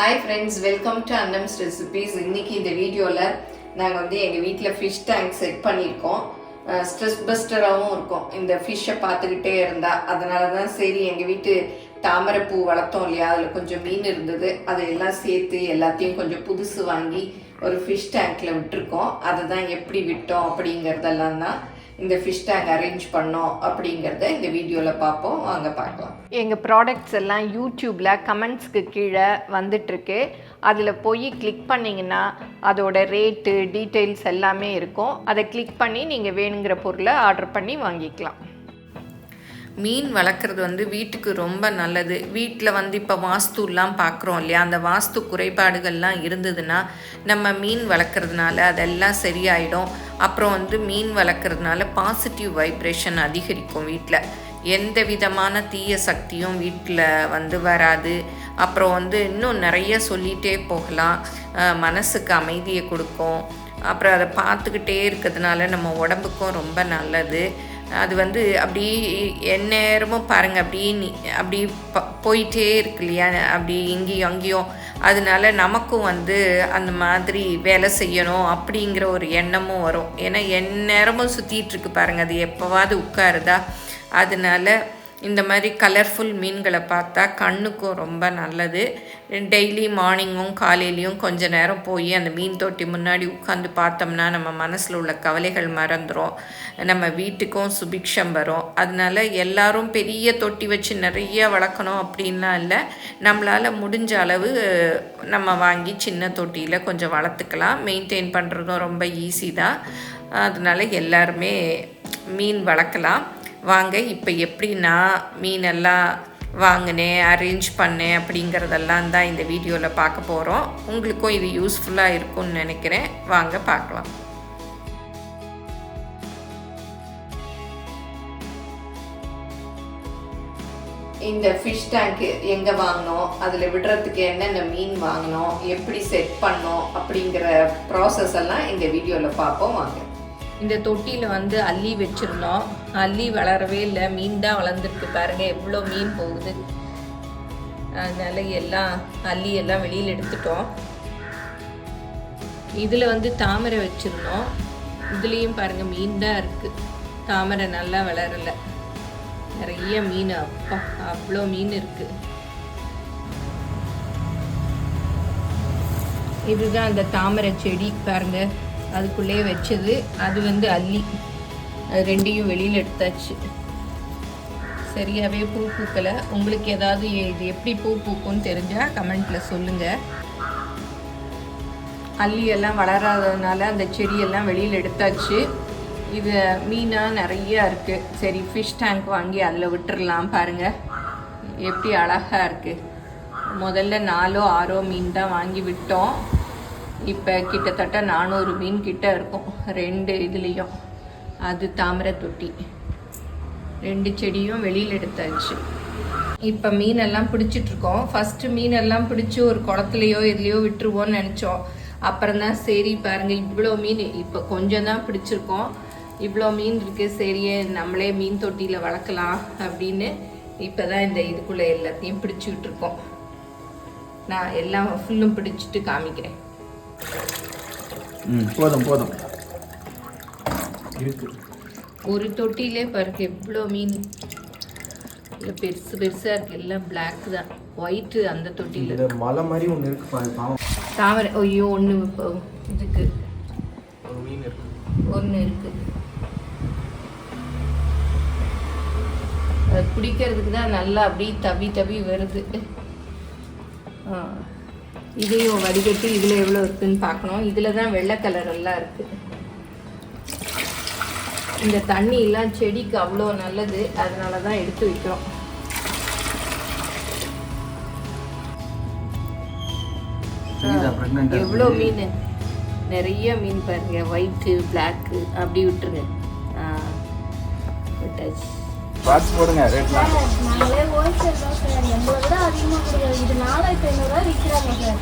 Hi friends, welcome to Annam's Recipes. இன்னைக்கு இந்த வீடியோவில் நாங்கள் எங்கள் வீட்டில் ஃபிஷ் டேங்க் செட் பண்ணியிருக்கோம். ஸ்ட்ரெஸ் பஸ்டராகவும் இருக்கும் இந்த ஃபிஷ்ஷை பார்த்துக்கிட்டே இருந்தால். அதனால தான் சரி எங்கள் வீட்டு தாமரைப்பூ வளர்த்தோம் இல்லையா, அதில் கொஞ்சம் மீன் இருந்தது, அதையெல்லாம் சேர்த்து எல்லாத்தையும் கொஞ்சம் புதுசு வாங்கி ஒரு ஃபிஷ் டேங்க்கில் விட்டுருக்கோம். அதை தான் எப்படி விட்டோம் அப்படிங்கிறதெல்லாம் தான் இந்த ஃபிஷ் டேங்க் அரேஞ்ச் பண்ணோம் அப்படிங்கிறத இந்த வீடியோவில் பார்ப்போம். வாங்க பார்க்கலாம். எங்கள் ப்ராடக்ட்ஸ் எல்லாம் யூடியூப்பில் கமெண்ட்ஸ்க்கு கீழே வந்துட்டுருக்கு. அதில் போய் கிளிக் பண்ணிங்கன்னா அதோட ரேட்டு டீட்டெயில்ஸ் எல்லாமே இருக்கும். அதை கிளிக் பண்ணி நீங்கள் வேணுங்கிற பொருளை ஆர்டர் பண்ணி வாங்கிக்கலாம். மீன் வளர்க்குறது வீட்டுக்கு ரொம்ப நல்லது. வீட்டில் இப்போ வாஸ்துலாம் பார்க்குறோம் இல்லையா, அந்த வாஸ்து குறைபாடுகள்லாம் இருந்ததுன்னா நம்ம மீன் வளர்க்குறதுனால அதெல்லாம் சரியாயிடும். அப்புறம் மீன் வளர்க்குறதுனால பாசிட்டிவ் வைப்ரேஷன் அதிகரிக்கும். வீட்டில் எந்த விதமான தீய சக்தியும் வீட்டில் வராது. அப்புறம் இன்னும் நிறைய சொல்லிகிட்டே போகலாம். மனசுக்கு அமைதியை கொடுக்கும். அப்புறம் அதை பார்த்துக்கிட்டே இருக்கிறதுனால நம்ம உடம்புக்கும் ரொம்ப நல்லது. அது அப்படி எந்நேரமும் பாருங்கள், அப்படி போயிட்டே இருக்கு இல்லையா, அப்படி இங்கேயும் அங்கேயும். அதனால நமக்கும் அந்த மாதிரி வேலை செய்யணும் அப்படிங்கிற ஒரு எண்ணமும் வரும். ஏன்னா எந்நேரமும் சுற்றிட்டுருக்கு பாருங்கள், அது எப்போவாது உட்காருதா. அதனால இந்த மாதிரி கலர்ஃபுல் மீன்களை பார்த்தா கண்ணுக்கும் ரொம்ப நல்லது. டெய்லி மார்னிங்கும் காலையிலையும் கொஞ்ச நேரம் போய் அந்த மீன் தொட்டி முன்னாடி உட்காந்து பார்த்தோம்னா நம்ம மனசில் உள்ள கவலைகள் மறந்துடும், நம்ம வீட்டுக்கும் சுபிக்ஷம் வரும். அதனால எல்லாரும் பெரிய தொட்டி வச்சு நிறைய வளர்க்கணும் அப்படின்லாம் இல்லை. நம்மளால் முடிஞ்ச அளவு நம்ம வாங்கி சின்ன தொட்டியில் கொஞ்சம் வளர்த்துக்கலாம். மெயின்டைன் பண்ணுறதும் ரொம்ப ஈஸி தான். அதனால எல்லாருமே மீன் வளர்க்கலாம். வாங்க இப்போ எப்படி நான் மீனெல்லாம் வாங்கினேன், அரேஞ்ச் பண்ணேன் அப்படிங்கிறதெல்லாம் தான் இந்த வீடியோவில் பார்க்க போகிறோம். உங்களுக்கும் இது யூஸ்ஃபுல்லாக இருக்கும்னு நினைக்கிறேன். வாங்க பார்க்கலாம். இந்த ஃபிஷ் டேங்க்கு எங்கே வாங்கினோம், அதில் விடுறதுக்கு என்னென்ன மீன் வாங்கினோம், எப்படி செட் பண்ணோம் அப்படிங்கிற ப்ராசஸ் எல்லாம் இந்த வீடியோவில் பார்ப்போம். வாங்க. இந்த தொட்டியில் அல்லி வச்சுருந்தோம். அல்லி வளரவே இல்லை, மீன் தான் வளர்ந்துருக்கு. பாருங்கள் எவ்வளோ மீன் போகுது. அதனால் அல்லியெல்லாம் வெளியில் எடுத்துட்டோம். இதில் தாமரை வச்சுருந்தோம். இதுலேயும் பாருங்கள் மீன் தான் இருக்குது. தாமரை நல்லா வளரலை, நிறைய மீன். அப்பா அவ்வளோ மீன் இருக்குது. இதுதான் அந்த தாமரை செடி பாருங்கள், அதுக்குள்ளே வச்சது. அது அல்லி, அது ரெண்டையும் வெளியில் எடுத்தாச்சு. சரியாகவே பூ பூக்கலை. உங்களுக்கு ஏதாவது இது எப்படி பூ பூக்கும்னு தெரிஞ்சால் கமெண்ட்டில் சொல்லுங்கள். அல்லியெல்லாம் வளராததுனால அந்த செடியெல்லாம் வெளியில் எடுத்தாச்சு. இது மீனாக நிறையா இருக்குது. சரி ஃபிஷ் டேங்க் வாங்கி அதில் விட்டுறலாம். பாருங்கள் எப்படி அழகாக இருக்குது. முதல்ல 4 or 6 மீன் தான் வாங்கி விட்டோம். இப்போ கிட்டத்தட்ட 400 மீன் கிட்ட இருக்கும் 2 இதுலேயும். அது தாமரை தொட்டி. 2 செடியும் வெளியில் எடுத்தாச்சு. இப்போ மீனெல்லாம் பிடிச்சிட்ருக்கோம். ஃபஸ்ட்டு மீனெல்லாம் பிடிச்சி ஒரு குளத்துலையோ இதுலேயோ விட்டுருவோன்னு நினச்சோம். அப்புறம்தான் சரி பாருங்கள் இவ்வளோ மீன், இப்போ கொஞ்சம் தான் பிடிச்சிருக்கோம். இவ்வளோ மீன் இருக்குது, சரியே நம்மளே மீன் தொட்டியில் வளர்க்கலாம் அப்படின்னு இப்போ தான் இந்த இதுக்குள்ளே எல்லாத்தையும் பிடிச்சிக்கிட்ருக்கோம். நான் எல்லாம் ஃபுல்லும் பிடிச்சிட்டு காமிக்கிறேன். போதும் இருக்கு. ஒரு தொட்டிலே பாருங்க எவ்வளோ மீன். இல்லை பெருசு பெருசாக இருக்குது, எல்லாம் பிளாக் தான். ஒயிட்டு அந்த தொட்டியில் மலை மாதிரி ஒன்று இருக்கு. தாமரை ஐயோ ஒன்று இப்போ இதுக்கு ஒன்று இருக்குது. அது பிடிக்கிறதுக்கு தான் நல்லா அப்படியே தவி வருது. இதையும் வடிகட்டி இதில் எவ்வளோ இருக்குதுன்னு பார்க்கணும். இதில் தான் வெள்ளை கலர் எல்லாம் இருக்குது. இந்த தண்ணியெல்லாம் செடிக்கு அவ்வளோ நல்லது, அதனால தான் எடுத்து வைக்கிறோம். எவ்வளோ மீன், நிறைய மீன் பாருங்க. ஒயிட்டு பிளாக்கு அப்படி விட்டுருங்க. விட்டாச்சு. பார்த்து போடுங்க. ரேட்லாம் நாங்களே ஹோல்சேல் தான் சார். 80 ரூபா அதிகமாக கொடுக்குறோம். இது 4500 ரூபா விற்கிறாங்க சார்.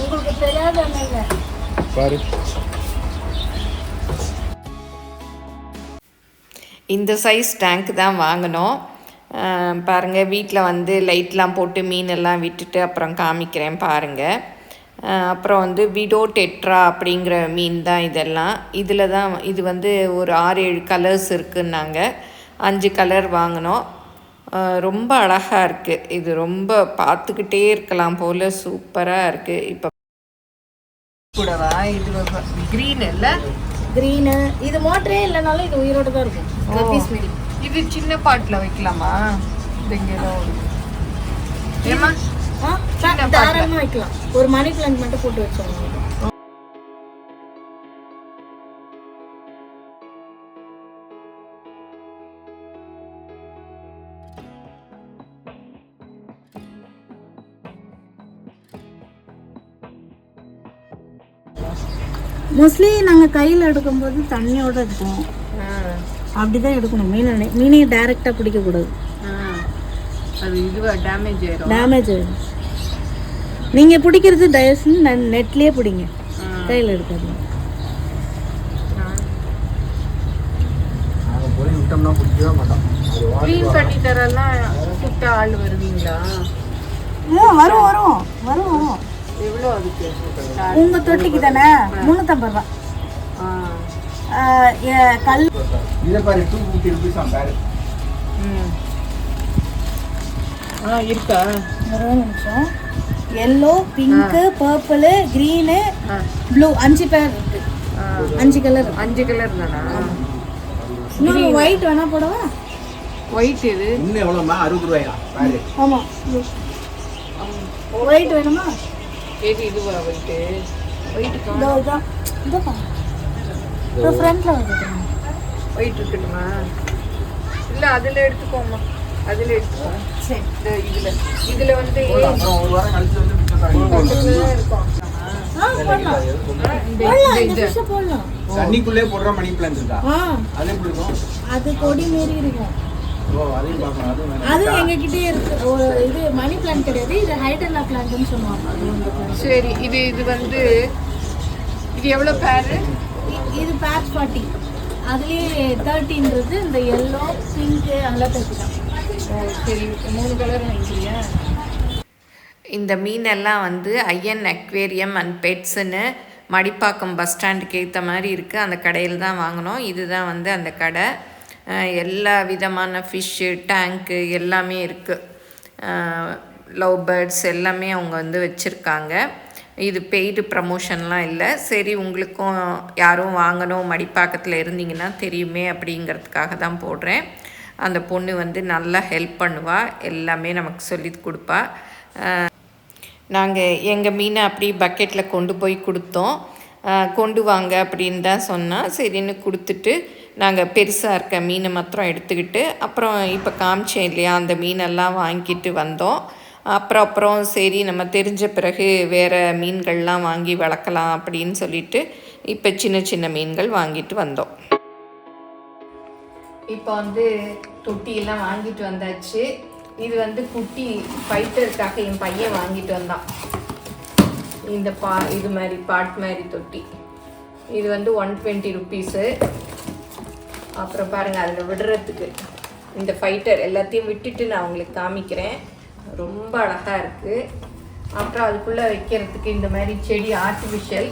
உங்களுக்கு தெரியாத இல்லை பாரு. இந்த சைஸ் டேங்க் தான் வாங்கினோம். பாருங்கள் வீட்டில் வந்து லைட்லாம் போட்டு மீனெல்லாம் விட்டுட்டு அப்புறம் காமிக்கிறேன் பாருங்கள். அப்புறம் வந்து விடோ டெட்ரா அப்படிங்கிற மீன் தான் இதெல்லாம். இதில் தான் இது வந்து ஒரு 6-7 கலர்ஸ் இருக்குன்னாங்க. 5 கலர் வாங்கினோம். ரொம்ப அழகாக இருக்குது. இது ரொம்ப பார்த்துக்கிட்டே இருக்கலாம் போல் சூப்பராக இருக்குது. இப்போ கூடவா இது க்ரீன் இல்லை, க்ரீனு இது மோட்டரே இல்லைனாலும் இது உயிரோடு தான் இருக்கும். இது சின்ன பாட்டில் வைக்கலாமா? இது இங்கே ஏமா தாராளமாக வைக்கலாம். ஒரு மணி பிளான்ட் மட்டும் போட்டு வச்சோம். மோஸ்ட்லி நாங்கள் கையில் எடுக்கும்போது தண்ணியோடு இருக்கும். அப்படி தான் எடுக்கணும். மீனையும் டைரெக்டாக பிடிக்கக்கூடாது. அது இதுவாக டேமேஜ் ஆகிடும். நீங்கள் பிடிக்கிறது தயவுசெஞ்சு நெட்லேயே பிடிங்க, கையில் எடுக்காதீங்க. க்ளீன் பண்ணி தரலாம் கூப்பிட்ட ஆள் வருவீங்களா? வரும் வரும் வரும். எவ்வளோ அதுக்கு? உங்கள் தொட்டிக்கு தானே 350 ரூபா. கல் இதை பாரு 250 rupees பாரு. இருக்கா? ஒரு நிமிஷம். Yellow, pink, purple, green, blue 5 பேர் இருக்கு. 5 கலர். 5 கலர் தானா? இன்னும் ஒயிட் வேணா போடவா? ஒயிட் இது இன்னும் எவ்வளோமா? 60 ரூபாயா பாரு. ஆமாம், ஒயிட் வேணுமா? ஏது இதுவா ஒயிட்டு? ஒயிட்டுக்கு இதுதான் இதுதான் ஃப்ரண்ட்டில் வந்துடுங்க. ஒயிட் இருக்கட்டுமா? இல்லை அதில் எடுத்துக்கோமா, அதில் எடுத்துக்கோ. சரி, இதில் வந்து அப்புறம் ஒரு வாரம் கழிச்சு வந்து பிச்சை இருக்கும். போடலாம். தண்ணிக்குள்ளே போடுற மணி பிளான்ட் இருக்கா? அது எப்படி இருக்கும்? அது கொடி மாரி இருக்கும். அது எங்ககிட்டே இருக்கு. ஒரு இது மணி பிளான்ட் கிடையாது, இது ஹைட்ரலா பிளான்ட்னு சொல்லுவாங்க. அது வந்து சரி. இது வந்து இது எவ்வளோ பேரு? இது பேட்ச் 40. அதுலேயே 30ன்றது இந்த எல்லோ, பிங்க்கு அதெல்லாம் 30 தான். சரி, 3 கலர் வாங்கிக்கிறியா? இந்த மீனெல்லாம் வந்து ஐயன் அக்வேரியம் அண்ட் பெட்ஸுன்னு மடிப்பாக்கம் பஸ் ஸ்டாண்டுக்கு ஏற்ற மாதிரி இருக்குது. அந்த கடையில் தான் வாங்கினோம். இதுதான் வந்து அந்த கடை. எல்லா விதமான ஃபிஷ்ஷு, டேங்க்கு எல்லாமே இருக்குது. லவ் பேர்ட்ஸ் எல்லாமே அவங்க வந்து வச்சுருக்காங்க. இது பெய்டு ப்ரமோஷன்லாம் இல்லை. சரி, உங்களுக்கும் யாரும் வாங்கணும் மடிப்பாக்கத்தில் இருந்தீங்கன்னா தெரியுமே அப்படிங்கிறதுக்காக தான் போடுறேன். அந்த பொண்ணு வந்து நல்லா ஹெல்ப் பண்ணுவா, எல்லாமே நமக்கு சொல்லி கொடுப்பா. நாங்கள் எங்கள் மீனை அப்படி பக்கெட்டில் கொண்டு போய் கொடுத்தோம். கொண்டு வாங்க அப்படின்னு தான் சொன்னால் சரின்னு கொடுத்துட்டு நாங்கள் பெருசாக இருக்க மீனை மாத்திரம் எடுத்துக்கிட்டு அப்புறம் இப்போ காமிச்சேன் இல்லையா, அந்த மீனெல்லாம் வாங்கிட்டு வந்தோம். அப்புறம் சரி நம்ம தெரிஞ்ச பிறகு வேறு மீன்கள்லாம் வாங்கி வளர்க்கலாம் அப்படின்னு சொல்லிட்டு இப்போ சின்ன சின்ன மீன்கள் வாங்கிட்டு வந்தோம். இப்போ வந்து தொட்டியெல்லாம் வாங்கிட்டு வந்தாச்சு. இது வந்து குட்டி ஃபைட்டருக்காக என் பையன் வாங்கிட்டு வந்தான். இந்த இது மாதிரி பாட் மாதிரி தொட்டி. இது வந்து 120 ருப்பீஸு. அப்புறம் பாருங்கள், அதில் விடுறதுக்கு இந்த ஃபைட்டர் எல்லாத்தையும் விட்டுட்டு நான் உங்களுக்கு காமிக்கிறேன். ரொம்ப அழகாக இருக்குது. அப்புறம் அதுக்குள்ளே வைக்கிறதுக்கு இந்த மாதிரி செடி ஆர்டிஃபிஷியல்.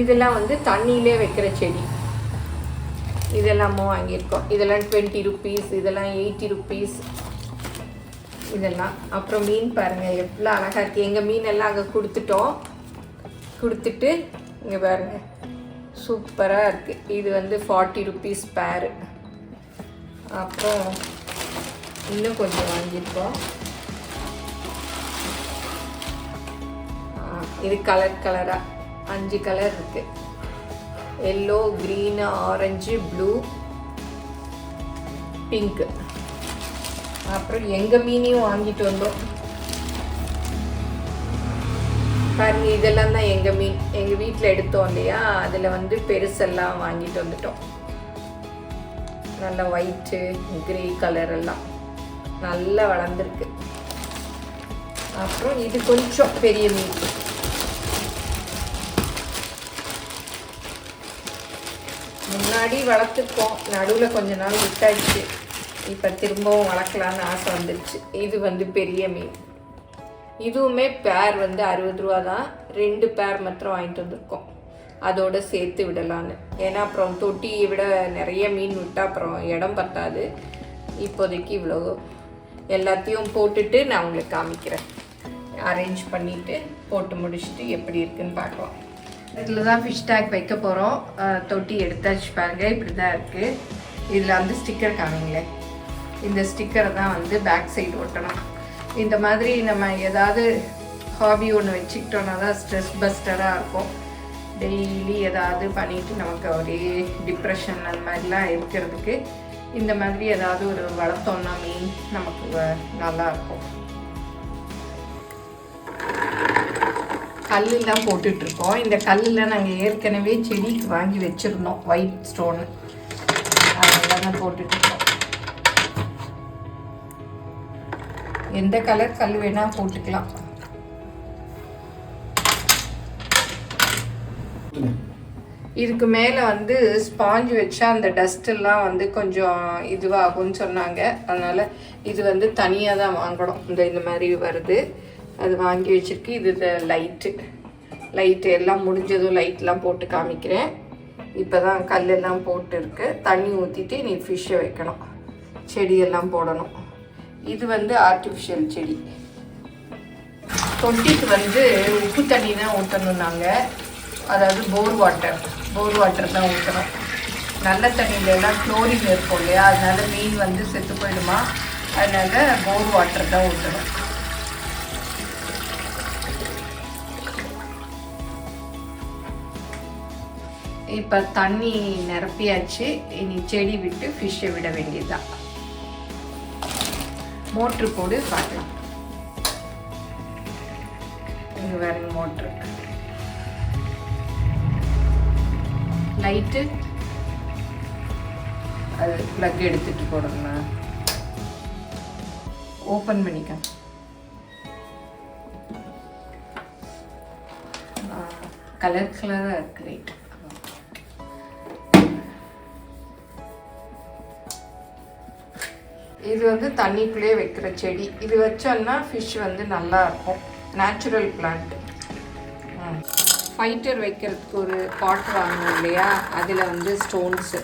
இதெல்லாம் வந்து தண்ணியிலே வைக்கிற செடி. இதெல்லாமும் வாங்கியிருக்கோம். இதெல்லாம் 20 ருப்பீஸ், இதெல்லாம் 80 ருப்பீஸ் இதெல்லாம். அப்புறம் மீன் பாருங்கள் எவ்வளோ அழகாக இருக்குது. எங்கள் மீனெல்லாம் அங்கே கொடுத்துட்டு இங்கே பாருங்கள் சூப்பராக இருக்குது. இது வந்து 40 ருப்பீஸ் பேரு. அப்புறம் இன்னும் கொஞ்சம் வாங்கியிருக்கோம். இது கலராக 5 கலர் இருக்குது. Yellow, green, orange, blue, pink. அப்புறம் எங்கள் மீனையும் வாங்கிட்டு வந்தோம் பாருங்க. இதெல்லாம் தான் எங்கள் மீன், எங்கள் வீட்டில் எடுத்தோம் இல்லையா, அதில் வந்து பெருசெல்லாம் வாங்கிட்டு வந்துட்டோம். நல்லா ஒயிட்டு, கிரே கலர் எல்லாம் நல்லா வளர்ந்துருக்கு. அப்புறம் இது கொஞ்சம் பெரிய மீன். முன்னாடி வளர்த்துருக்கோம், நடுவில் கொஞ்ச நாள் விட்டாச்சு. இப்போ திரும்பவும் வளர்க்கலான்னு ஆசை வந்துடுச்சு. இது வந்து பெரிய மீன். இதுவுமே பேர் வந்து 60 ரூபா தான். 2 பேர் மாத்திரம் வாங்கிட்டு வந்திருக்கோம். அதோடு சேர்த்து விடலான்னு. ஏன்னா அப்புறம் தொட்டியை விட நிறைய மீன் விட்டால் அப்புறம் இடம் பத்தாது. இப்போதைக்கு இவ்வளோ எல்லாத்தையும் போட்டுட்டு நான் உங்களுக்கு காமிக்கிறேன். அரேஞ்ச் பண்ணிவிட்டு போட்டு முடிச்சுட்டு எப்படி இருக்குன்னு பார்க்கலாம். இதில் தான் ஃபிஷ் டேக் வைக்க போகிறோம். தொட்டி எடுத்தாச்சு பாருங்க, இப்படி தான் இருக்குது. இதில் வந்து ஸ்டிக்கர் காமிங்களே, இந்த ஸ்டிக்கரை தான் வந்து பேக் சைடு ஒட்டணும். இந்த மாதிரி நம்ம ஏதாவது ஹாபி ஒன்று வச்சுக்கிட்டோன்னா தான் ஸ்ட்ரெஸ் பஸ்டராக இருக்கும். டெய்லி ஏதாவது பண்ணிவிட்டு நமக்கு ஒரே டிப்ரெஷன் அந்த மாதிரிலாம் இருக்கிறதுக்கு இந்த மாதிரி ஏதாவது ஒரு வளர்த்தோன்னா மீன் நமக்கு நல்லாயிருக்கும். கல்லுலாம் போட்டுட்ருக்கோம். இந்த கல்லில் நாங்கள் ஏற்கனவே செடிக்கு வாங்கி வச்சுருந்தோம், ஒயிட் ஸ்டோனு. அதெல்லாம் தான் போட்டுட்ருக்கோம். எந்த கலர் கல் வேணால் போட்டுக்கலாம். இதுக்கு மேலே வந்து ஸ்பாஞ்சு வச்சா அந்த டஸ்ட்டெல்லாம் வந்து கொஞ்சம் இதுவாகும்னு சொன்னாங்க. அதனால் இது வந்து தனியாக தான் வாங்கணும். இந்த மாதிரி வருது, அது வாங்கி வச்சுருக்கு. இது லைட்டு எல்லாம் முடிஞ்சதும் லைட்லாம் போட்டு காமிக்கிறேன். இப்போ தான் கல்லெல்லாம் போட்டு இருக்கு. தண்ணி ஊற்றிட்டு நீ ஃபிஷ்ஷை வைக்கணும், செடியெல்லாம் போடணும். இது வந்து ஆர்டிஃபிஷியல் செடி. தொட்டிக்கு வந்து உப்பு தண்ணி தான் ஊற்றணும் நாங்கள். அதாவது போர் வாட்டர் தான் ஊற்றணும். நல்ல தண்ணியிலலாம் குளோரின் இருக்கும் இல்லையா, அதனால மீன் வந்து செத்து போயிடுமா. அதனால் போர் வாட்டர் தான் ஊற்றணும். இப்போ தண்ணி நிரப்பியாச்சு. இனி செடி விட்டு ஃபிஷ்ஷை விட வேண்டியதுதான். மோட்ரு போடு பார்க்கலாம். இங்கே வேற மோட்ரு, லைட்டு, அது ப்ளக் எடுத்துட்டு போடணும்னா ஓப்பன் பண்ணிக்க. கலராக இருக்கு. ரைட், இது வந்து தண்ணிக்குள்ளே வைக்கிற செடி. இது வச்சோன்னா ஃபிஷ் வந்து நல்லா இருக்கும். Natural plant. ஃபைட்டர் வைக்கிறதுக்கு ஒரு பாட் வாங்கணும் இல்லையா, அதில் வந்து ஸ்டோன்ஸு.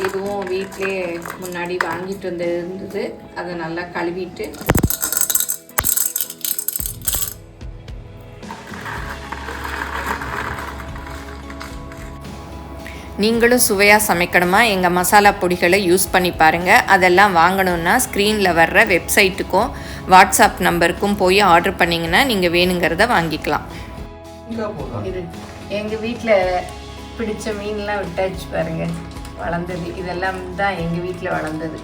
இதுவும் வீட்டிலே முன்னாடி வாங்கிட்டு வந்து இருந்தது. அதை நல்லா கழுவிட்டு நீங்களும் சுவையாக சமைக்கணுமா, எங்கள் மசாலா பொடிகளை யூஸ் பண்ணி பாருங்கள். அதெல்லாம் வாங்கணுன்னா ஸ்க்ரீனில் வர்ற வெப்சைட்டுக்கும் வாட்ஸ்அப் நம்பருக்கும் போய் ஆர்டர் பண்ணிங்கன்னா நீங்கள் வேணுங்கிறத வாங்கிக்கலாம். இது எங்கள் வீட்டில் பிடிச்ச மீன்லாம் விட்டாச்சு பாருங்க, வளர்ந்தது. இதெல்லாம் தான் எங்கள் வீட்டில் வளர்ந்தது.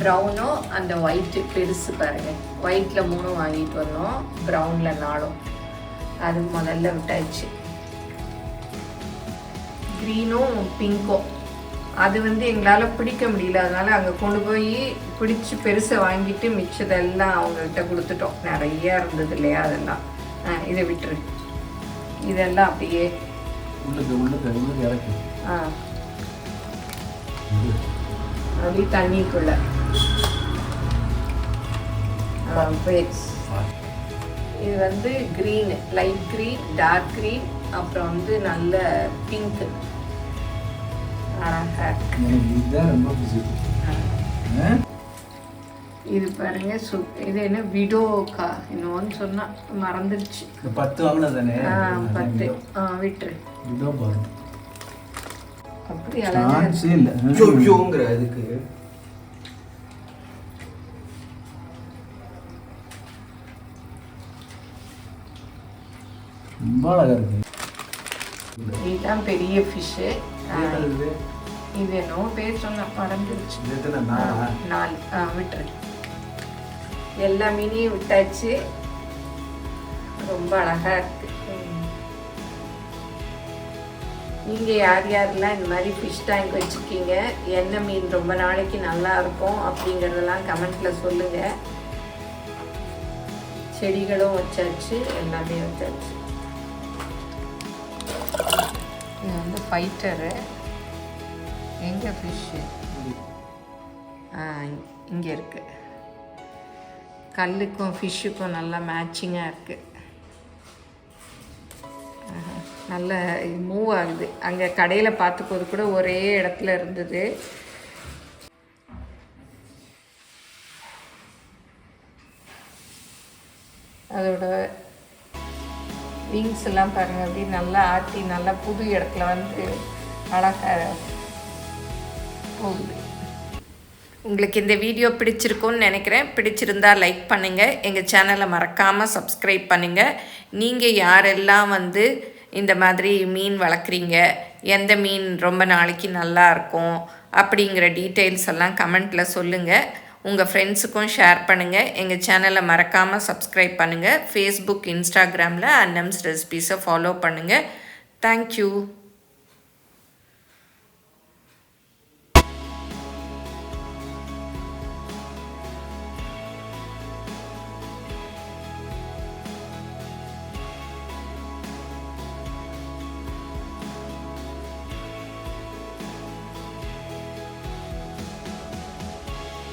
ப்ரௌனும் அந்த ஒயிட்டு பெருசு பாருங்கள். ஒயிட்டில் 3 வாங்கிட்டு வந்தோம், ப்ரௌனில் 4. அது முதல்ல விட்டாச்சு. க்ரீனும் பிங்க்கும் அது வந்து எங்களால் பிடிக்க முடியல. அதனால் அங்கே கொண்டு போய் பிடிச்சி பெருசை வாங்கிட்டு மிச்சதெல்லாம் அவங்கக்கிட்ட கொடுத்துட்டோம். நிறையா இருந்தது இல்லையா, அதெல்லாம். இதை விட்டுரு, இதெல்லாம் அப்படியே அப்படியே தண்ணிக்குள்ள இது வந்து green, light green, dark green, அப்புறம் வந்து நல்ல பிங்க். இது பாருங்க, இது என்ன விடோக்கா இன்னொன்னு சொன்னா மறந்துடுச்சு. 10 வாங்கினதானே? 10. விட்டுரு. விடோ பாரு, அப்படி அழகா இல்ல ஜோஜோங்கற. அதுக்கு ரொம்ப அழகா இருக்கு. இதுதான் பெரிய ஃபிஷ். இது என்னவோ பேர் சொன்ன மறந்துடுச்சு. 4. விட்டுரு. எல்லா மீனையும் விட்டாச்சு. ரொம்ப அழகா இருக்கு. நீங்க யார் யாரெல்லாம் இந்த மாதிரி ஃபிஷ் டேங்க் வச்சுருக்கீங்க, என்ன மீன் ரொம்ப நாளைக்கு நல்லா இருக்கும் அப்படிங்கிறதெல்லாம் கமெண்ட்ல சொல்லுங்க. செடிகளும் வச்சாச்சு, எல்லாமே வச்சாச்சு. இது வந்து ஃபைட்டரு. எங்க ஃபிஷ்ஷு இங்கே இருக்குது. கல்லுக்கும் ஃபிஷ்ஷுக்கும் நல்லா மேட்சிங்காக இருக்குது. நல்ல மூவ் ஆகுது. அங்கே கடையில் பார்த்தபோது கூட ஒரே இடத்துல இருந்தது. அதோட விங்ஸ் எல்லாம் பாருங்கள், அப்படி நல்லா ஆட்டி நல்லா புது இடத்துல வந்து அழகாக போகுது. உங்களுக்கு இந்த வீடியோ பிடிச்சிருக்கும்னு நினைக்கிறேன். பிடிச்சிருந்தா லைக் பண்ணுங்கள். எங்கள் சேனலை மறக்காமல் சப்ஸ்கிரைப் பண்ணுங்கள். நீங்கள் யாரெல்லாம் வந்து இந்த மாதிரி மீன் வளர்க்குறீங்க, எந்த மீன் ரொம்ப நாளைக்கு நல்லா இருக்கும் அப்படிங்கிற டீட்டெயில்ஸ் எல்லாம் கமெண்ட்டில் சொல்லுங்கள். உங்கள் ஃப்ரெண்ட்ஸுக்கும் ஷேர் பண்ணுங்கள். எங்கள் சேனலை மறக்காமல் சப்ஸ்கிரைப் பண்ணுங்கள். ஃபேஸ்புக், இன்ஸ்டாகிராமில் அன்னம்ஸ் ரெசிபீஸை ஃபாலோ பண்ணுங்கள். தேங்க்யூ.